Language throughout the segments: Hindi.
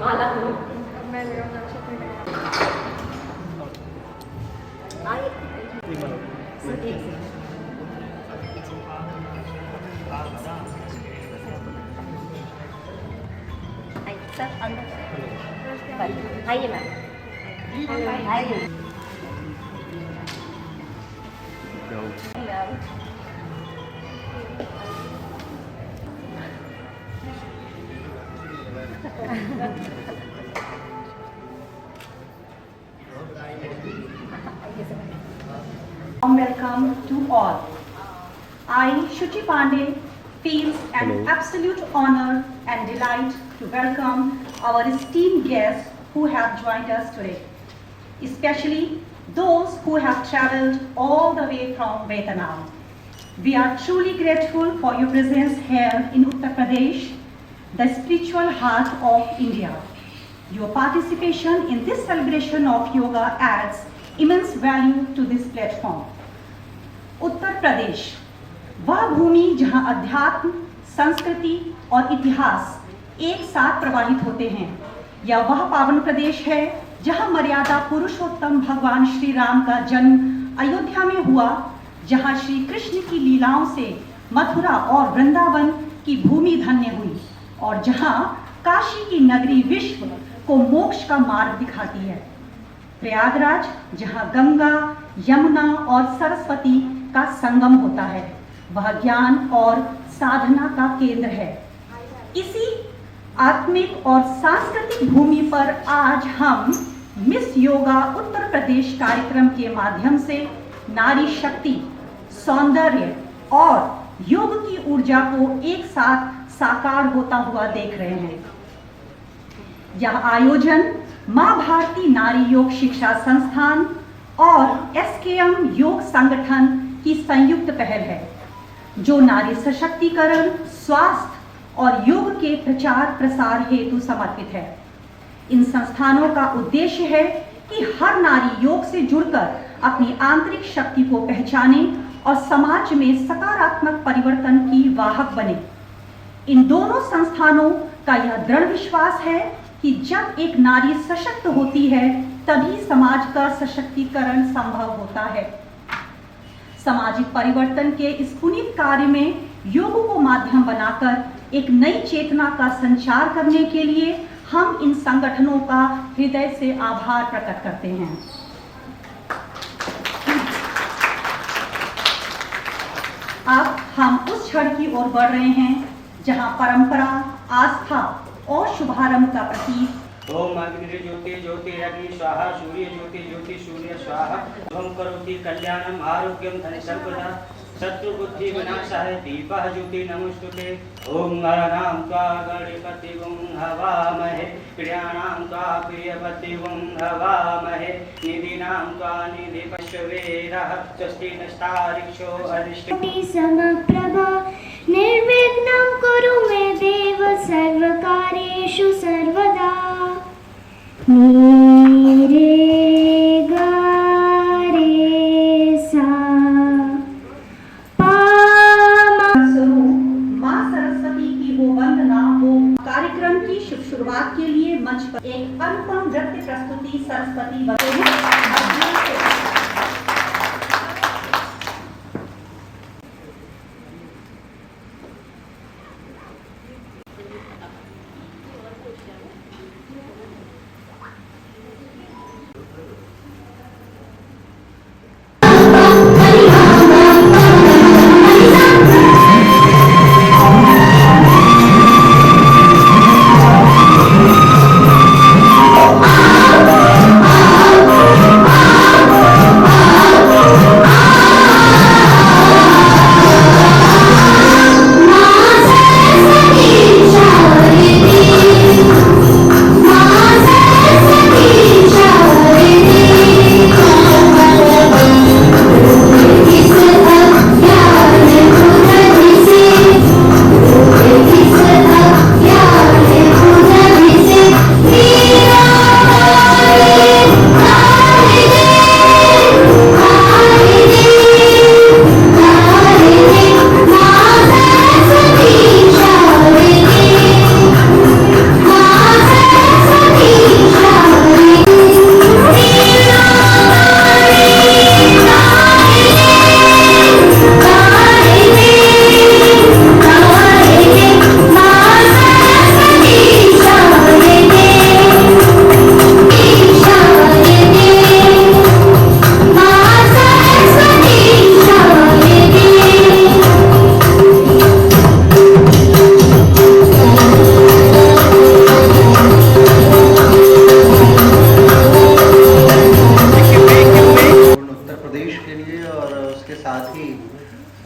माला को सब अंदर आइए मैम आइए Welcome to all. I, Shuchi Pandey, feels an absolute honor and delight to welcome our esteemed guests who have joined us today, especially those who have traveled all the way from Vietnam. We are truly grateful for your presence here in Uttar Pradesh, the spiritual heart of India. Your participation in this celebration of yoga adds immense value to this platform. Uttar Pradesh वह भूमि जहां अध्यात्म, संस्कृति और इतिहास एक साथ प्रवाहित होते हैं। यह वह पावन प्रदेश है जहां मर्यादा पुरुषोत्तम भगवान श्री राम का जन्म अयोध्या में हुआ, जहां श्री कृष्ण की लीलाओं से मथुरा और वृंदावन की भूमि धन्य हुई और जहां काशी की नगरी विश्व को मोक्ष का मार्ग दिखाती है। प्रयागराज जहां गंगा, यमुना और सरस्वती का संगम होता है, वह ज्ञान और साधना का केंद्र है। इसी आत्मिक और सांस्कृतिक भूमि पर आज हम मिस योगा उत्तर प्रदेश कार्यक्रम के माध्यम से नारी शक्ति, सौंदर्य और योग की ऊर्जा को एक साथ साकार होता हुआ देख रहे हैं। यह आयोजन मां भारती नारी योग शिक्षा संस्थान और एसकेएम योग संगठन की संयुक्त पहल है, जो नारी सशक्तिकरण, स्वास्थ्य और योग के प्रचार प्रसार हेतु समर्पित है। इन संस्थानों का उद्देश्य है कि हर नारी योग से जुड़कर अपनी आंतरिक शक्ति को पहचाने और समाज में सकारात्मक परिवर्तन की वाहक बने। इन दोनों संस्थानों का यह दृढ़ विश्वास है कि जब एक नारी सशक्त होती है, तभी समाज का सशक्तिकरण संभव होता है। सामाजिक परिवर्तन के इस पुनीत कार्य में योग को माध्यम बनाकर एक नई चेतना का संचार करने के लिए हम इन संगठनों का हृदय से आभार प्रकट करते हैं। अब हम उस क्षण की ओर बढ़ रहे हैं जहां परंपरा, आस्था और शुभारंभ का प्रतीक ओम अग्नि ज्योति ज्योति अग्नि स्वाहा सूर्य ज्योति ज्योति सूर्य स्वाहा ओम करोति कल्याणम आरोग्यम धन संपदा शत्रु बुद्धि विनाशाय दीपः ज्योति नमोस्तुते ओम गणानां त्वा गणपति वं हवामहे प्रियाणां त्वा प्रियपति वं हवामहे निधीनां त्वा निधि पश्यवेरः स्वस्ति नस्तारिक्षो अरिष्टि समप्रभा निर्विघ्नं कुरु मे देव सर्वकार्येषु सर्वदा मेरे गारे सा मां सरस्वती की वो वंदना, वो कार्यक्रम की शुरुआत के लिए मंच पर एक अनुपम नृत्य प्रस्तुति सरस्वती सा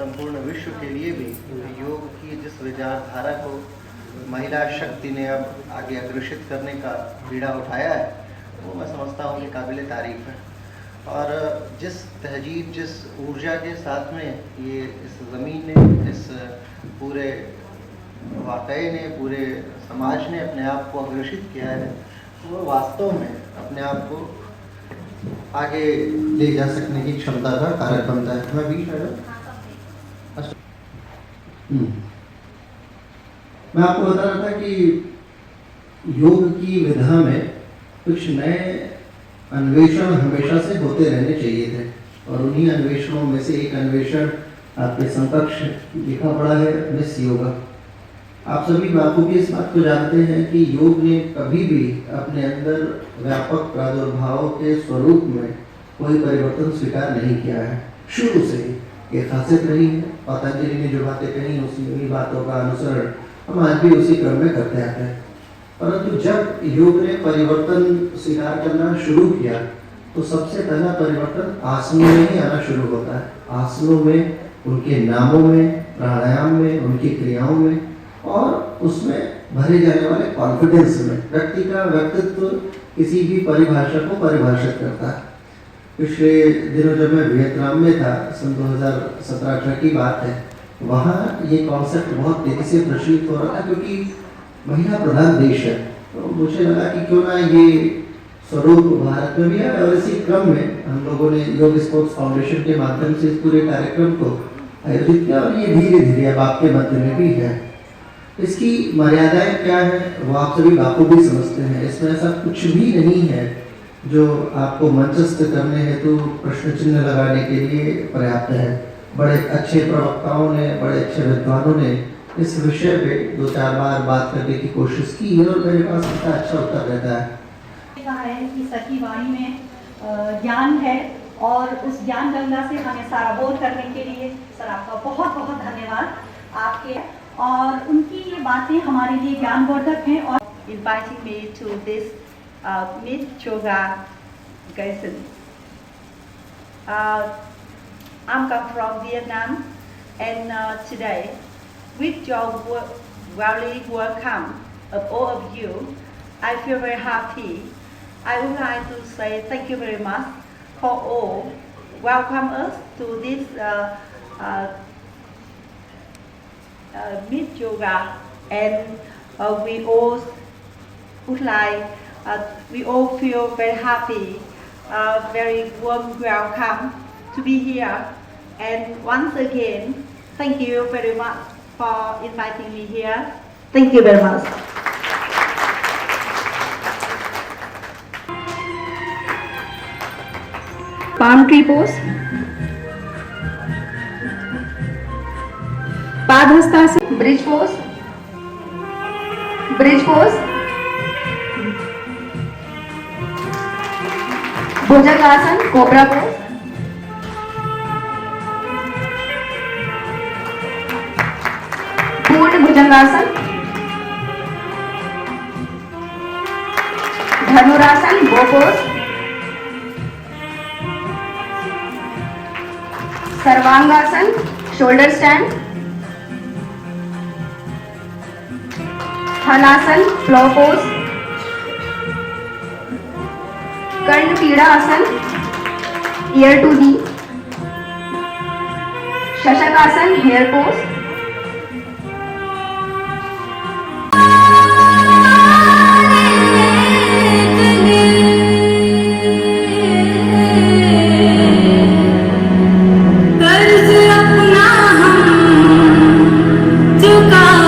संपूर्ण विश्व के लिए भी योग की जिस विचारधारा को महिला शक्ति ने अब आगे अग्रसित करने का बीड़ा उठाया है, वो मैं समझता हूँ कि काबिल तारीफ है। और जिस तहजीब, जिस ऊर्जा के साथ में ये इस ज़मीन ने, इस पूरे वाक़ये ने, पूरे समाज ने अपने आप को अग्रसित किया है, वो वास्तव में अपने आप को आगे ले जा सकने की क्षमता का कारक बनता है। मैं बीच में मैं आपको बता रहा था कि योग की विधा में कुछ नए अन्वेषण हमेशा से होते रहने चाहिए थे, और उन्हीं अन्वेषणों में से एक अन्वेषण आपके समकक्ष लिखा पड़ा है, मिस योगा। आप सभी बाखूबी इस बात को जानते हैं कि योग ने कभी भी अपने अंदर व्यापक प्रादुर्भाव के स्वरूप में कोई परिवर्तन स्वीकार नहीं किया है। शुरू से ये खासियत रही है। पतंजलि ने जो बातें कही, उन्हीं बातों का अनुसरण हम आज भी उसी क्रम में करते आते हैं। परंतु जब योग ने परिवर्तन स्वीकार करना शुरू किया, तो सबसे पहला परिवर्तन आसनों में ही आना शुरू होता है। आसनों में, उनके नामों में, प्राणायाम में, उनकी क्रियाओं में, और उसमें भरे जाने वाले कॉन्फिडेंस में। व्यक्ति का व्यक्तित्व किसी भी परिभाषा को परिभाषित करता है। पिछले दिनों जब मैं वियतनाम में था, सन 2017-18 की बात है, वहाँ ये कॉन्सेप्ट बहुत तेजी से प्रचलित हो रहा था, क्योंकि महिला प्रधान देश है। तो मुझे लगा कि क्यों ना ये स्वरूप भारत में भी है। और इसी क्रम में हम लोगों ने योग स्पोर्ट्स फाउंडेशन के माध्यम से इस पूरे कार्यक्रम को आयोजित किया, और ये धीरे धीरे अब आपके मध्य में भी है। इसकी मर्यादाएं क्या है वो आप सभी बाखूबी समझते हैं। इसमें ऐसा कुछ भी नहीं है जो आपको मंचस्थ करने हेतु प्रश्न चिन्ह लगाने के लिए पर्याप्त है। बड़े अच्छे प्रवक्ताओं ने, बड़े अच्छे विद्वानों ने इस विषय पे 2-4 बार बात करने की कोशिश की है, और मेरे पास इसका अच्छा उत्तर रहता है। कहा है कि सखी वाणी में ज्ञान है, और उस ज्ञान गंगा से हमें साराबोर करने के लिए सर आपका बहुत बहुत धन्यवाद आपके, और उनकी ये बातें हमारे लिए ज्ञानवर्धक हैं। और inviting me to this Meet Yoga lesson. I'm come from Vietnam, and today, with your very welcome of all of you, I feel very happy. I would like to say thank you very much for all welcome us to this Meet Yoga, and we all would like, we all feel very happy, very warm welcome to be here. And once again, thank you very much for inviting me here. Thank you very much. Palm tree pose. Padhastasana. Bridge pose. Bridge pose. Bhujangasana. Cobra pose. Purna Bhujangasana. Dhanurasana. Bow pose. Sarvangasana, shoulder stand. Halasana, floor pose. Karna Pida Asana, ear to knee. Shashakasana, hair pose. Bye.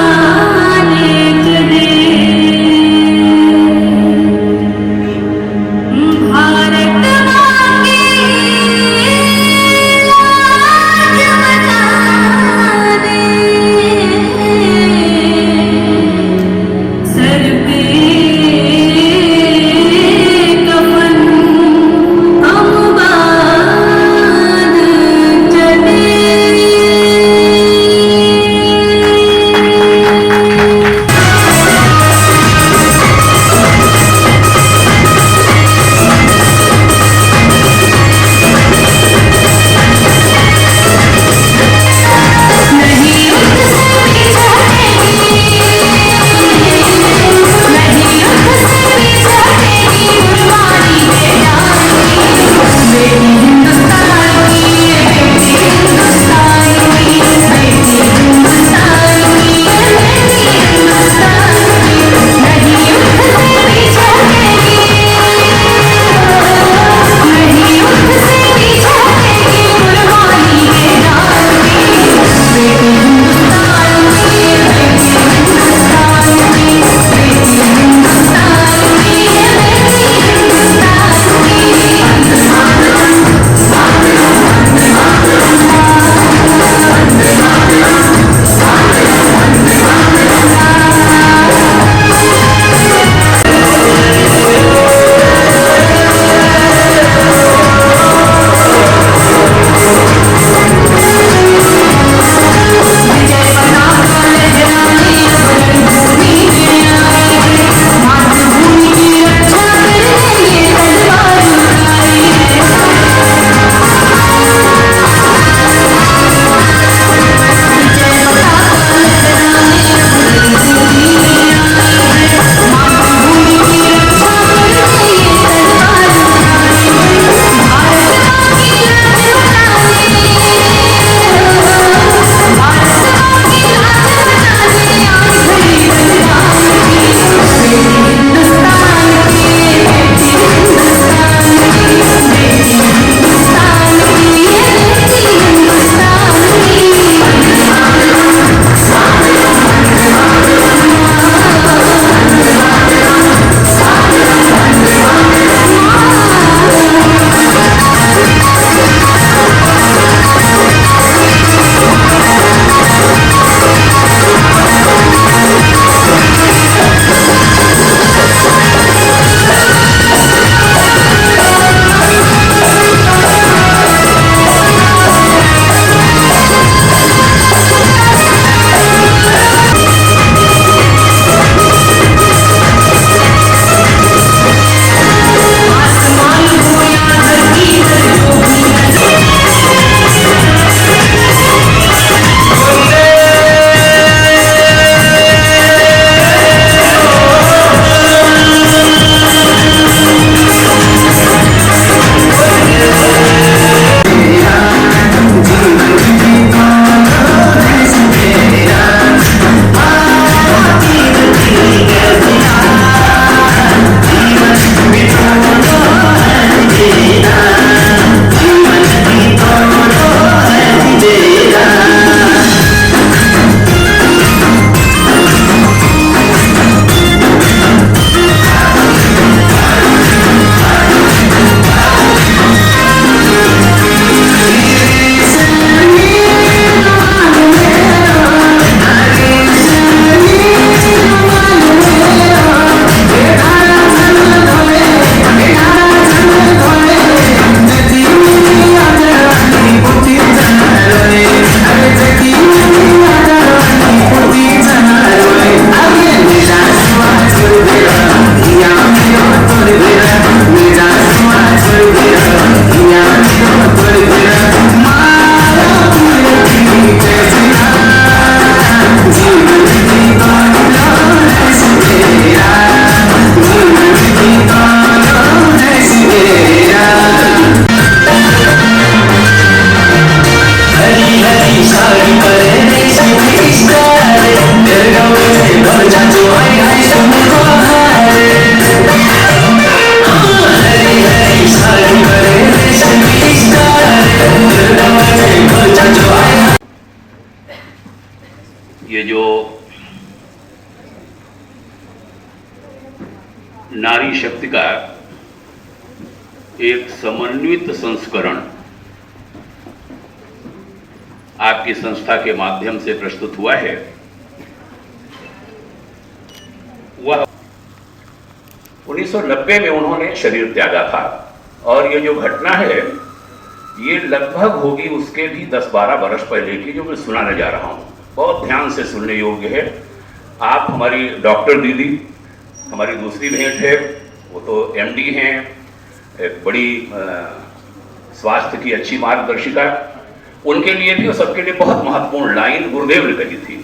ये जो नारी शक्ति का एक समन्वित संस्करण आपकी संस्था के माध्यम से प्रस्तुत हुआ है, वह 1990 में उन्होंने शरीर त्यागा था। और ये जो घटना है ये लगभग होगी उसके भी 10-12 वर्ष पहले की, जो मैं सुनाने जा रहा हूँ। बहुत ध्यान से सुनने योग्य है। आप हमारी डॉक्टर दीदी, हमारी दूसरी भेंट है, वो तो एमडी हैं, एक बड़ी स्वास्थ्य की अच्छी मार्गदर्शिका, उनके लिए भी और सबके लिए बहुत महत्वपूर्ण लाइन गुरुदेव ने कही थी।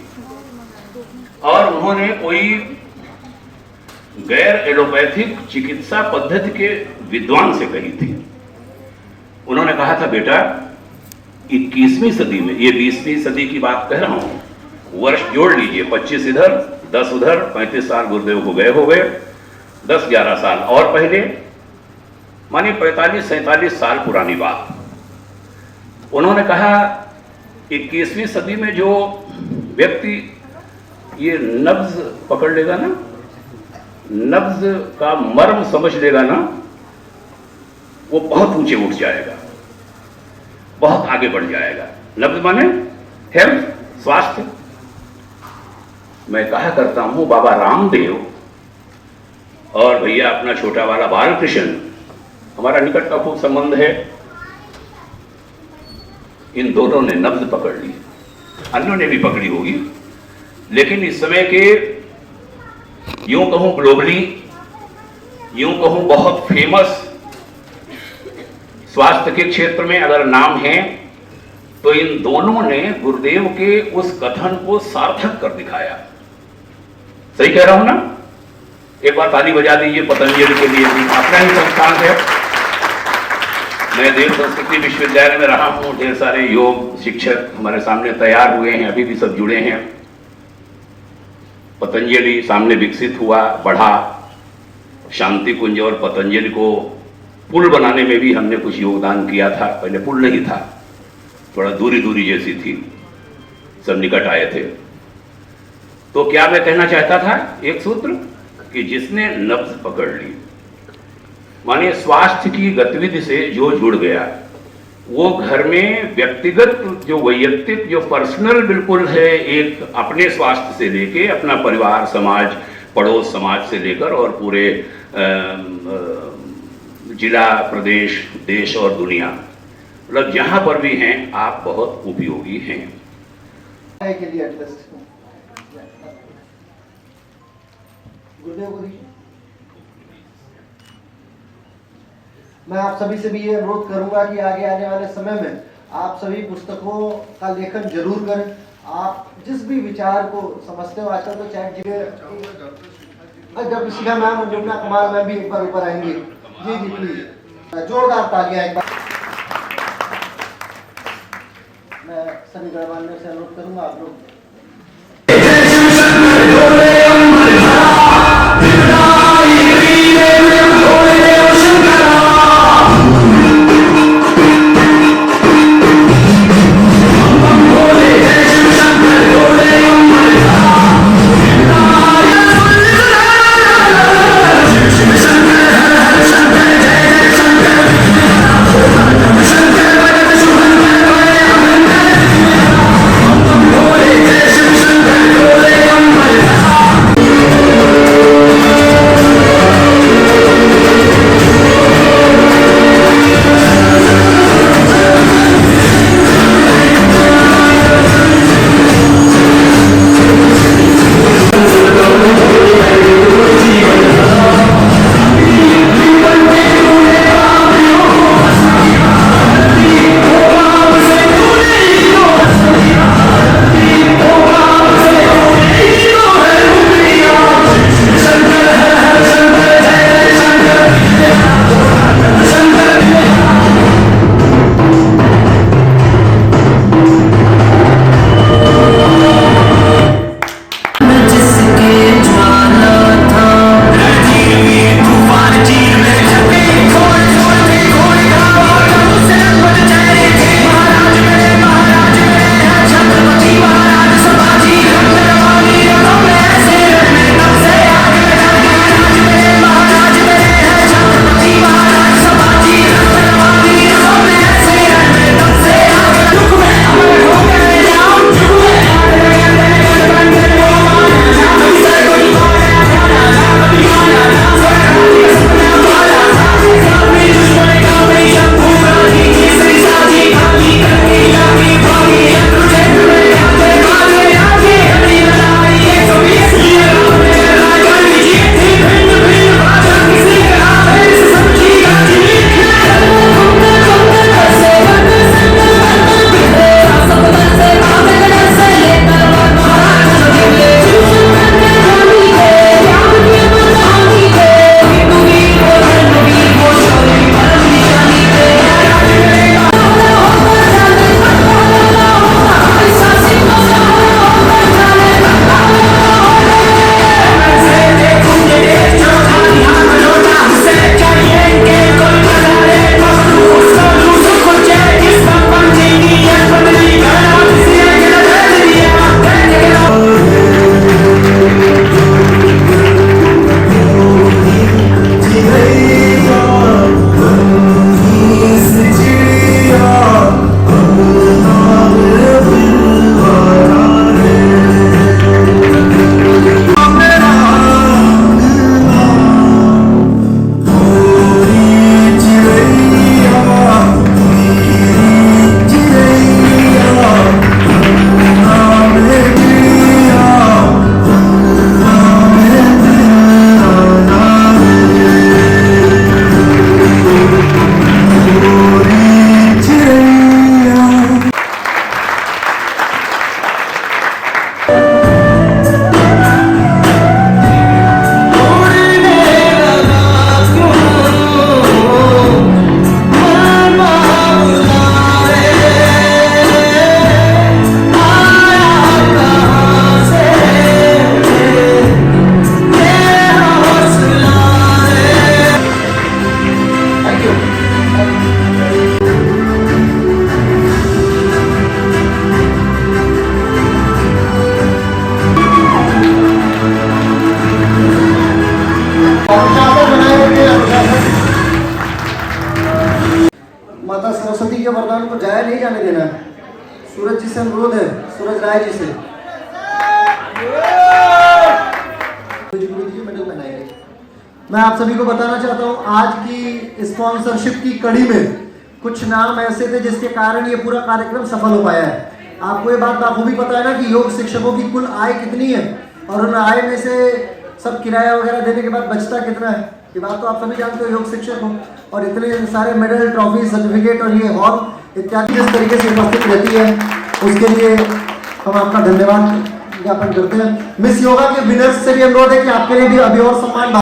और उन्होंने कोई गैर एलोपैथिक चिकित्सा पद्धति के विद्वान से कही थी। उन्होंने कहा था, बेटा 21वीं सदी में, ये 20वीं सदी की बात कह रहा हूं, वर्ष जोड़ लीजिए, 25 इधर 10 उधर, 35 साल गुरुदेव को गए हो गए, 10-11 साल और पहले, मानिए 45-47 साल पुरानी बात। उन्होंने कहा 21वीं सदी में जो व्यक्ति ये नब्ज पकड़ लेगा ना, नब्ज का मर्म समझ लेगा ना, वो बहुत ऊंचे उठ जाएगा, बहुत आगे बढ़ जाएगा। नब्ज माने हेल्थ, स्वास्थ्य। मैं कहा करता हूं बाबा रामदेव और भैया अपना छोटा वाला बालकृष्ण, हमारा निकट का खूब संबंध है। इन दोनों ने नब्ज पकड़ ली, अन्यों ने भी पकड़ी होगी, लेकिन इस समय के यूं कहूं ग्लोबली, यूं कहूं बहुत फेमस स्वास्थ्य के क्षेत्र में अगर नाम है तो इन दोनों ने गुरुदेव के उस कथन को सार्थक कर दिखाया। सही कह रहा हूं ना? एक बार ताली बजा दीजिए पतंजलि के लिए भी, अपना ही संस्थान है। मैं देव संस्कृति विश्वविद्यालय में रहा हूं, ढेर सारे योग शिक्षक हमारे सामने तैयार हुए हैं, अभी भी सब जुड़े हैं। पतंजलि सामने विकसित हुआ, बढ़ा, शांति कुंज और पतंजलि को पुल बनाने में भी हमने कुछ योगदान किया था। पहले पुल नहीं था, थोड़ा दूरी दूरी जैसी थी, सब निकट आए थे। तो क्या मैं कहना चाहता था, एक सूत्र कि जिसने नब्ज पकड़ ली, मानिए स्वास्थ्य की गतिविधि से जो जुड़ गया, वो घर में व्यक्तिगत जो वैयक्तिक जो पर्सनल बिल्कुल है, एक अपने स्वास्थ्य से लेके अपना परिवार, समाज, पड़ोस समाज से लेकर और पूरे जिला, प्रदेश, देश और दुनिया, मतलब जहां पर भी हैं आप बहुत उपयोगी हैं। के लिए गुरुदेव को दीजिए। मैं आप सभी से भी ये अनुरोध करूंगा कि आगे आने वाले समय में आप सभी पुस्तकों का लेखन जरूर करें। आप जिस भी विचार को समझते हो, आजकल तो चैट जीपीटी, जब शिखा मैम और जुमना कुमार मैम भी एक बार ऊपर आएंगे। जी जी प्लीज, जोरदार तालियां एक बार। मैं सभी गणमान्यों से अनुरोध करूंगा, आप लोग Holy आने देना है। सूरज जी से अनुरोध है, सूरज राय जी से मेडल बनाएंगे। मैं आप सभी को बताना चाहता हूँ, आज की स्पॉन्सरशिप की कड़ी में कुछ नाम ऐसे थे जिसके कारण ये पूरा कार्यक्रम सफल हो पाया है। आपको ये बात बाखूबी पता है ना कि योग शिक्षकों की कुल आय कितनी है और उन आय में से सब किराया वगैरह देने के बाद बचता कितना है। ये बात तो आप सभी जानते हो, योग शिक्षक हो, और इतने सारे मेडल, ट्रॉफी, सर्टिफिकेट और ये हॉल इत्यादि जिस तरीके से उपस्थित रहती है उसके लिए हम आपका धन्यवाद ज्ञापन करते हैं। मिस योगा के विनर्स से भी अनुरोध है कि आपके लिए भी अभी और सम्मान।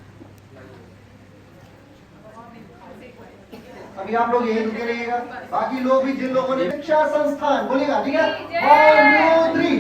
अभी आप लोग यही रुके रहिएगा, बाकी लोग भी जिन लोगों ने शिक्षा संस्थान बोलेगा, ठीक है, 1 2 3